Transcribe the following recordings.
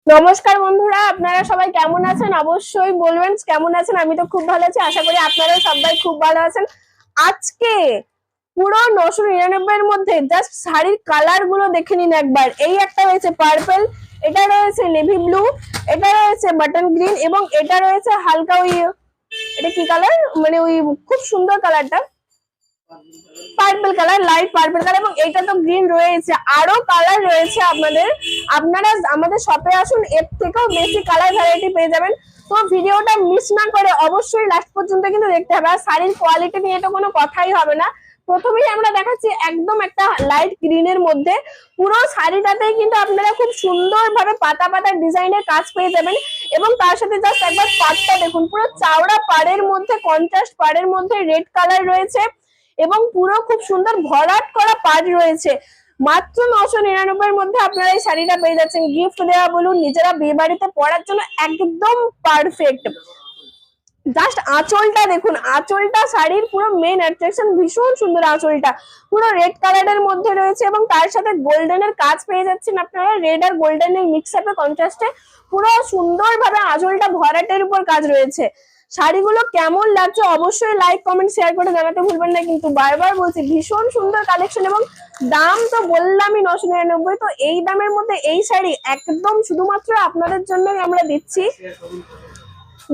নমস্কার বন্ধুরা, আপনারা সবাই কেমন আছেন? অবশ্যই বলবেন কেমন আছেন। আমি তো খুব ভালো আছি, আশা করি আপনারা সবাই খুব ভালো আছেন। আজকে পুরো 999 এর মধ্যে জাস্ট শাড়ির কালার গুলো দেখে নিন একবার। এই একটা রয়েছে পার্পল, এটা রয়েছে নেভি ব্লু, এটা রয়েছে বাটন গ্রিন এবং এটা রয়েছে হালকা ওই, এটা কি কালার, মানে ওই খুব সুন্দর কালারটা purple colour, light purple colour, এবং এটা তো গ্রিন রয়েছে, আরো কালার রয়েছে আপনাদের। আপনারা আমাদের শপে আসুন, এর থেকেও বেশি কালার ভ্যারাইটি পেয়ে যাবেন। তো ভিডিওটা মিস না করে অবশ্যই লাস্ট পর্যন্ত কিন্তু দেখতে হবে। আর শাড়ির কোয়ালিটি নিয়ে তো কোনো কথাই হবে না। প্রথমেই আমরা দেখাচ্ছি একদম একটা লাইট গ্রিনের মধ্যে, পুরো শাড়িটাতেই কিন্তু আপনারা খুব সুন্দরভাবে পাতা পাতা ডিজাইনের কাজ পেয়ে যাবেন। এবং তার সাথে জাস্ট একবার পাড়টা দেখুন, পুরো চাওড়া পাড়ের মধ্যে, কন্ট্রাস্ট পাড়ের মধ্যে রেড কালার রয়েছে এবং পুরো খুব সুন্দর ভরাট করা পাড় রয়েছে। মাত্র 999 এর মধ্যে আপনারা এই শাড়িটা পেয়ে যাচ্ছেন। গিফট দেওয়া বলুন, নিজেরা বিয়ে বাড়িতে পরার জন্য একদম পারফেক্ট। জাস্ট আঁচলটা দেখুন, আঁচলটা শাড়ির পুরো মেন অ্যাট্রাকশন, ভীষণ সুন্দর আঁচলটা পুরো রেড কালারের মধ্যে রয়েছে এবং তার সাথে গোল্ডেনের কাজ পেয়ে যাচ্ছেন আপনারা। রেড আর গোল্ডেনের মিক্স আপে কন্ট্রাস্টে পুরো সুন্দরভাবে আঁচলটা ভরাটের উপর কাজ রয়েছে। শাড়িগুলো কেমন লাগছে অবশ্যই লাইক কমেন্ট শেয়ার করে জানাতে ভুলবেন না। কিন্তু বারবার বলছি, ভীষণ সুন্দর কালেকশন এবং দাম তো বললামই 999। তো এই দামের মধ্যে এই শাড়ি একদম শুধুমাত্র আপনাদের জন্যই আমরা দিচ্ছি।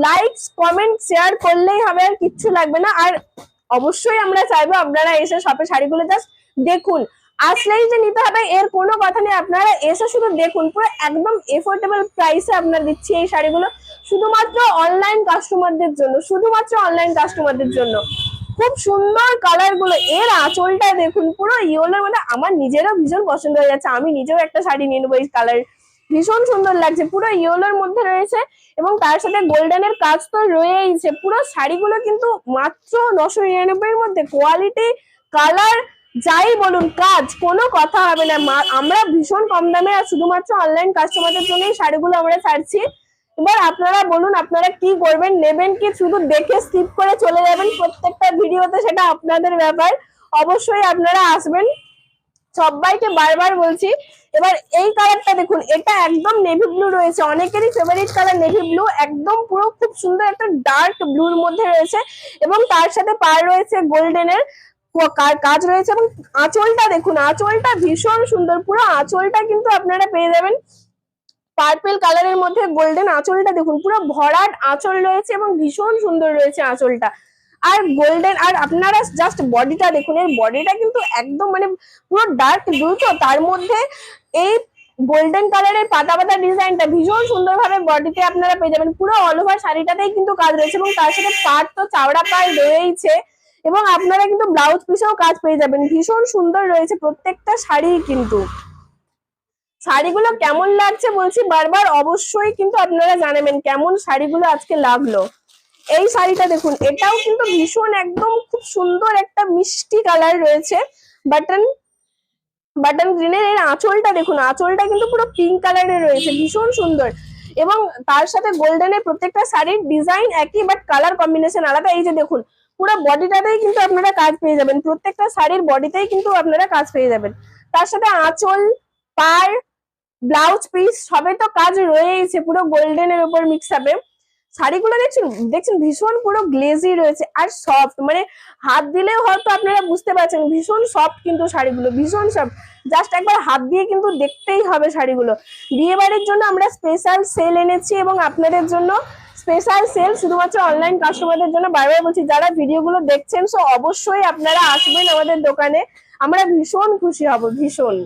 লাইক কমেন্ট শেয়ার করলেই হবে, আর কিচ্ছু লাগবে না। আর অবশ্যই আমরা চাইবো আপনারা এসে শপে শাড়িগুলো জাস্ট দেখুন, আসলেই যে নিতে হবে এর কোনো কথা নেই। আপনারা এসে শুধু দেখুন, পুরো একদম এফোর্ডেবল প্রাইসে আপনারা দিচ্ছি এই শাড়িগুলো শুধুমাত্র অনলাইন কাস্টমারদের জন্য, শুধুমাত্র অনলাইন কাস্টমারদের জন্য। খুব সুন্দর কালার গুলো, এর আঁচলটা দেখুন পুরো ইয়েলোর মধ্যে, আমার নিজেরও ভীষণ পছন্দ হয়ে যাচ্ছে। আমি নিজেও একটা শাড়ি নিয়ে নেবো এই কালার, ভীষণ সুন্দর লাগছে, পুরো ইয়েলোর মধ্যে রয়েছে এবং তার সাথে গোল্ডেনের কাজ তো রয়েইছে। পুরো শাড়িগুলো কিন্তু মাত্র 999 এর মধ্যে, কোয়ালিটি কালার যাই বলুন, কাজ কোনো কথা হবে না। আমরা ভীষণ কম দামে আর শুধুমাত্র অনলাইন কাস্টমারদের জন্যই শাড়িগুলো আমরা ছাড়ছি। এবার আপনারা বলুন, আপনারা কি করবেন, নেবেন কি শুধু দেখে স্কিপ করে চলে যাবেন প্রত্যেকটা ভিডিওতে, সেটা আপনাদের ব্যাপার। অবশ্যই আপনারা আসবেন, সবাইকে বারবার বলছি। এবার এই কালারটা দেখুন, এটা একদম নেভি ব্লু রয়েছে, অনেকেরই ফেভারিট কালার নেভি ব্লু, একদম পুরো খুব সুন্দর একটা ডার্ক ব্লুর মধ্যে রয়েছে এবং তার সাথে পার রয়েছে গোল্ডেনের কাজ রয়েছে। এবং আঁচলটা দেখুন, আঁচলটা ভীষণ সুন্দর, পুরো আঁচলটা কিন্তু আপনারা পেয়ে যাবেন পার্পল কালারের মধ্যে। গোল্ডেন আঁচলটা দেখুন, পুরো ভরাট আঁচল রয়েছে এবং ভীষণ সুন্দর রয়েছে আঁচলটা। আর গোল্ডেন, আর আপনারা জাস্ট বডিটা দেখুন, এর বডিটা কিন্তু একদম মানে পুরো ডার্ক ব্লু, তো তার মধ্যে এই গোল্ডেন কালারের পাতা পাতা ডিজাইনটা ভীষণ সুন্দরভাবে বডিতে আপনারা পেয়ে যাবেন। পুরো অল ওভার শাড়িটাতেই কিন্তু কাজ রয়েছে এবং তার সাথে পাড় তো চাওড়া পাড় রয়েছে এবং আপনারা কিন্তু ব্লাউজ পিসেও কাজ পেয়ে যাবেন। ভীষণ সুন্দর রয়েছে প্রত্যেকটা শাড়ি। কিন্তু শাড়িগুলো কেমন লাগছে বলছি বারবার, অবশ্যই কিন্তু আপনারা জানাবেন কেমন শাড়িগুলো আজকে লাগলো। এই শাড়িটা দেখুন, এটাও কিন্তু ভীষণ একদম খুব সুন্দর একটা মিষ্টি কালার রয়েছে, বাটন বাটন গ্রিনের। এর আঁচলটা দেখুন, আঁচলটা কিন্তু পুরো পিঙ্ক কালারের রয়েছে, ভীষণ সুন্দর। এবং তার সাথে গোল্ডেনের প্রত্যেকটা শাড়ির ডিজাইন একই, বাট কালার কম্বিনেশন আলাদা। এই যে দেখুন, পুরো বডিটাতেই কিন্তু আপনারা কাজ পেয়ে যাবেন, প্রত্যেকটা শাড়ির বডিতেই কিন্তু আপনারা কাজ পেয়ে যাবেন। তার সাথে আঁচল, পাড়, ব্লাউজ পিস সবে তো কাজ রয়েছে পুরো গোল্ডেনের উপর মিক্স আপে। শাড়িগুলো দেখছেন দেখছেন ভীষণ পুরো গ্লেজি রয়েছে আর সফট, মানে হাত দিলেও হয়তো আপনারা বুঝতে পারছেন ভীষণ সফট, কিন্তু শাড়িগুলো ভীষণ সফট। জাস্ট একবার হাত দিয়ে কিন্তু দেখতেই হবে শাড়িগুলো। বিয়ে বাড়ির জন্য আমরা স্পেশাল সেল এনেছি এবং আপনাদের জন্য স্পেশাল সেল শুধুমাত্র অনলাইন কাস্টমারদের জন্য। বারবার বলছি, যারা ভিডিওগুলো দেখছেন সো অবশ্যই আপনারা আসবেন আমাদের দোকানে, আমরা ভীষণ খুশি হব, ভীষণ।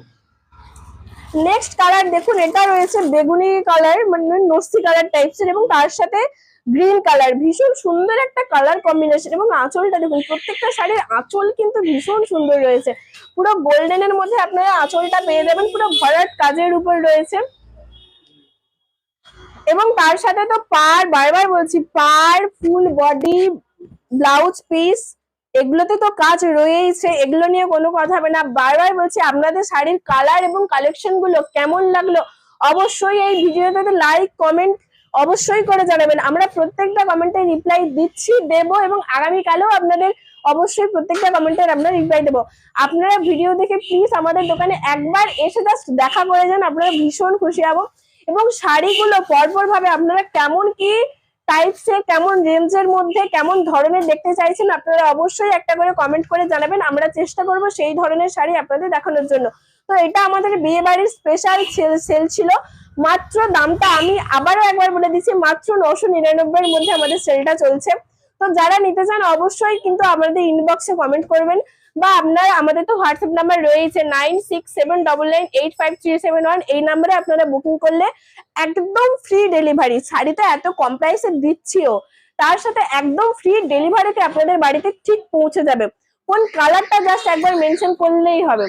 নেক্সট কালার দেখুন, এটা রয়েছে বেগুনি কালার, মানে নস্যি কালার টাইপসের এবং তার সাথে গ্রিন কালার, ভীষণ সুন্দর একটা কালার কম্বিনেশন। এবং আঁচলটা দেখুন, প্রত্যেকটা শাড়ির আঁচল কিন্তু ভীষণ সুন্দর রয়েছে, পুরো গোল্ডেনের মধ্যে আপনারা আঁচলটা পেয়ে যাবেন, পুরো ভরাট কাজের উপর রয়েছে। এবং তার সাথে তো পাড়, বারবার বলছি, পাড়, ফুল বডি, ব্লাউজ পিস এগুলোতে তো কাজ রয়েছে, এগুলো নিয়ে কোনো কথা হবে না। বারবার বলছি, আপনাদের শাড়ির কালার এবং কালেকশন গুলো কেমন লাগলো অবশ্যই এই ভিডিওটাতে লাইক কমেন্ট অবশ্যই করে জানাবেন। আমরা প্রত্যেকটা কমেন্টে রিপ্লাই দিচ্ছি, দেবো এবং আগামীকালেও আপনাদের অবশ্যই প্রত্যেকটা কমেন্টের আমরা রিপ্লাই দেবো। আপনারা ভিডিও দেখে প্লিজ আমাদের দোকানে একবার এসে জাস্ট দেখা করে যান, আপনারা ভীষণ খুশি হবো। এবং শাড়িগুলো পরপর ভাবে আপনারা কেমন কি টাইপসে, কেমন রেঞ্জের মধ্যে, কেমন ধরনের দেখতে চাইছেন আপনারা অবশ্যই একটা করে কমেন্ট করে জানাবেন। আমরা চেষ্টা করব সেই ধরনের শাড়ি আপনাদের দেখানোর জন্য। তো এটা আমাদের বিয়ে বাড়ির স্পেশাল সেল ছিল। মাত্র দামটা আমি আবারও একবার বলে দিচ্ছি, মাত্র 999 এর মধ্যে আমাদের সেলটা চলছে। তো যারা নিতে চান অবশ্যই কিন্তু আমাদের ইনবক্সে কমেন্ট করবেন, বা আপনার আমাদের তো হোয়াটসঅ্যাপ নাম্বার রয়েছে 9679985371। এই নাম্বারে আপনারা বুকিং করলে একদম ফ্রি ডেলিভারি, শাড়িটা এত কম প্রাইসে দিচ্ছিও, তার সাথে একদম ফ্রি ডেলিভারিতে আপনাদের বাড়িতে ঠিক পৌঁছে যাবে। কোন কালারটা জাস্ট একবার মেনশন করলেই হবে।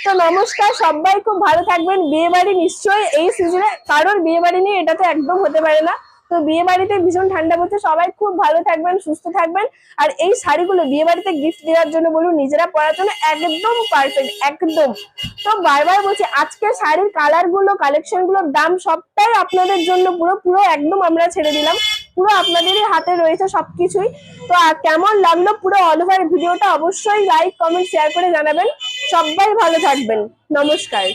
তো নমস্কার, সবাই খুব ভালো থাকবেন। বিয়ে বাড়ি নিশ্চয়ই এই সিজনে কারোর বিয়ে বাড়ি নেই এটা তো একদম হতে পারে না। তো বিয়ে বাড়িতে ভীষণ ঠান্ডা পড়ছে, সবাই খুব ভালো থাকবেন, সুস্থ থাকবেন। আর এই শাড়িগুলো বিয়ে বাড়িতে গিফট দেওয়ার জন্য বলুন, নিজেরা পরার জন্য একদম পারফেক্ট, একদম। তো বারবার বলছি, আজকে শাড়ির কালার গুলো, কালেকশন গুলোর দাম সবটাই আপনাদের জন্য পুরো পুরো একদম আমরা ছেড়ে দিলাম, পুরো আপনাদেরই হাতে রয়েছে সবকিছুই। তো কেমন লাগলো পুরো অল ওভার ভিডিওটা অবশ্যই লাইক, কমেন্ট, শেয়ার করে জানাবেন। সবাই ভালো থাকবেন, নমস্কার।